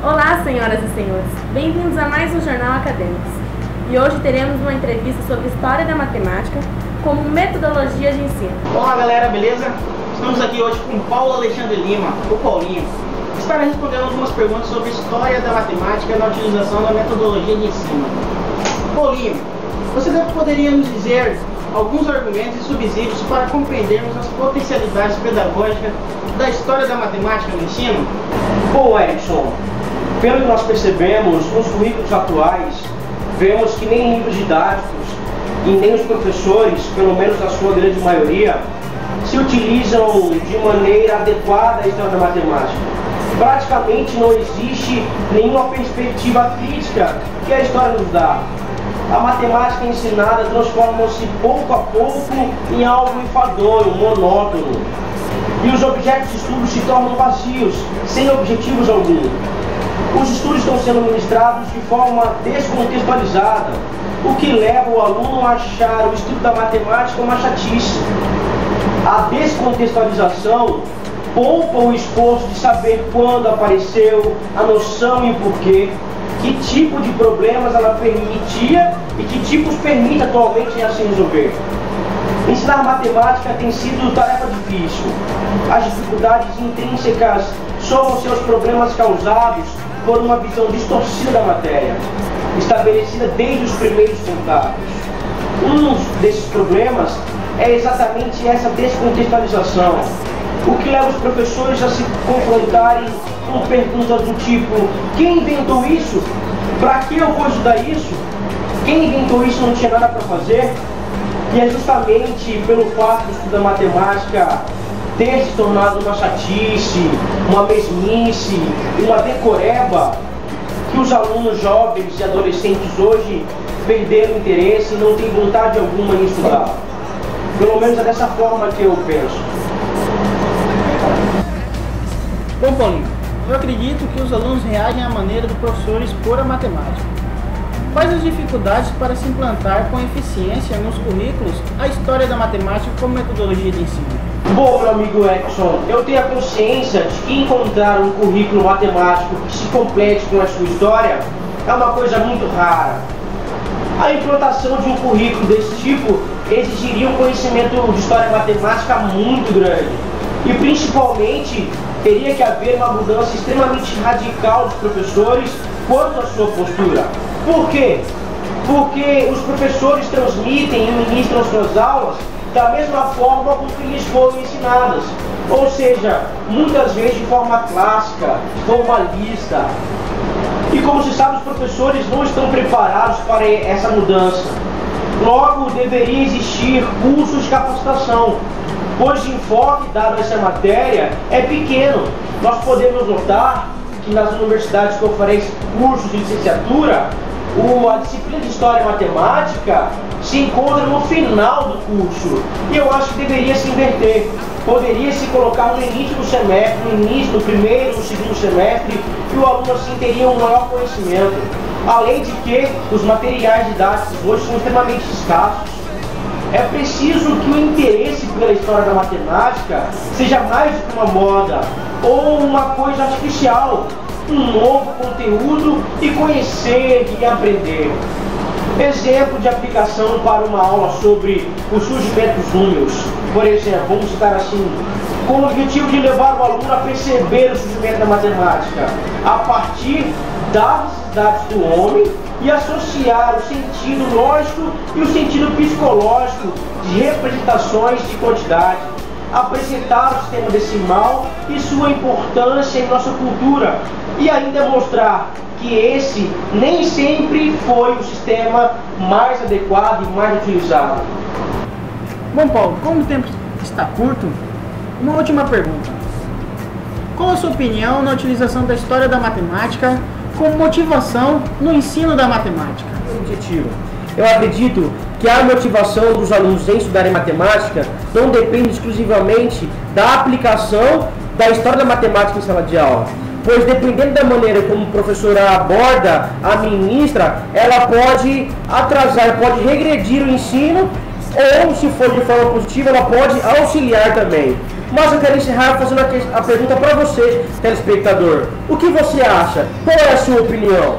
Olá, senhoras e senhores. Bem-vindos a mais um Jornal Acadêmicos. E hoje teremos uma entrevista sobre História da Matemática como metodologia de ensino. Olá, galera, beleza? Estamos aqui hoje com Paulo Alexandre Lima, o Paulinho. Espero responder algumas perguntas sobre História da Matemática na utilização da metodologia de ensino. Paulinho, você poderia nos dizer alguns argumentos e subsídios para compreendermos as potencialidades pedagógicas da História da Matemática no ensino? Bom, Erickson, pelo que nós percebemos nos currículos atuais, vemos que nem livros didáticos e nem os professores, pelo menos na sua grande maioria, se utilizam de maneira adequada a História da Matemática. Praticamente não existe nenhuma perspectiva crítica que a história nos dá. A matemática ensinada transforma-se pouco a pouco em algo enfadonho, monótono. E os objetos de estudo se tornam vazios, sem objetivos algum. Os estudos estão sendo ministrados de forma descontextualizada, o que leva o aluno a achar o estudo da matemática uma chatice. A descontextualização poupa o esforço de saber quando apareceu, a noção e o porquê, que tipo de problemas ela permitia e que tipos permite atualmente assim resolver. Ensinar matemática tem sido tarefa difícil. As dificuldades intrínsecas somam-se aos problemas causados por uma visão distorcida da matéria, estabelecida desde os primeiros contatos. Um desses problemas é exatamente essa descontextualização, o que leva os professores a se confrontarem com perguntas do tipo: quem inventou isso? Para que eu vou estudar isso? Quem inventou isso não tinha nada para fazer? E é justamente pelo fato do estudo da matemática ter se tornado uma chatice, uma mesmice, uma decoreba, que os alunos jovens e adolescentes hoje perderam o interesse e não têm vontade alguma em estudar. Pelo menos é dessa forma que eu penso. Bom, Paulinho, eu acredito que os alunos reagem à maneira do professor expor a matemática. Quais as dificuldades para se implantar com eficiência nos currículos a História da Matemática como metodologia de ensino? Bom, meu amigo Erickson, eu tenho a consciência de que encontrar um currículo matemático que se complete com a sua história é uma coisa muito rara. A implantação de um currículo desse tipo exigiria um conhecimento de história matemática muito grande e, principalmente, teria que haver uma mudança extremamente radical dos professores quanto à sua postura. Por quê? Porque os professores transmitem e ministram suas aulas da mesma forma com que lhes foram ensinadas, ou seja, muitas vezes de forma clássica, formalista. E como se sabe, os professores não estão preparados para essa mudança. Logo, deveria existir cursos de capacitação, pois o enfoque dado a essa matéria é pequeno. Nós podemos notar que nas universidades que oferecem cursos de licenciatura, a disciplina de História e Matemática se encontra no final do curso. E eu acho que deveria se inverter. Poderia se colocar no início do semestre, no início do primeiro, no segundo semestre, e o aluno assim teria um maior conhecimento. Além de que os materiais didáticos hoje são extremamente escassos. É preciso que o interesse pela história da matemática seja mais do que uma moda ou uma coisa artificial, um novo conteúdo e conhecer e aprender. Exemplo de aplicação para uma aula sobre o surgimento dos números. Por exemplo, vamos citar assim: com o objetivo de levar o aluno a perceber o surgimento da matemática a partir das necessidades do homem e associar o sentido lógico e o sentido psicológico de representações de quantidade, apresentar o sistema decimal e sua importância em nossa cultura e ainda mostrar que esse nem sempre foi o sistema mais adequado e mais utilizado. Bom, Paulo, como o tempo está curto, uma última pergunta. Qual a sua opinião na utilização da História da Matemática como motivação no ensino da matemática? Objetivo. Eu acredito que a motivação dos alunos em estudarem matemática não depende exclusivamente da aplicação da História da Matemática em sala de aula, pois dependendo da maneira como o professor a aborda, a ministra, ela pode atrasar, pode regredir o ensino, ou se for de forma positiva, ela pode auxiliar também. Mas eu quero encerrar fazendo a pergunta para você, telespectador. O que você acha? Qual é a sua opinião?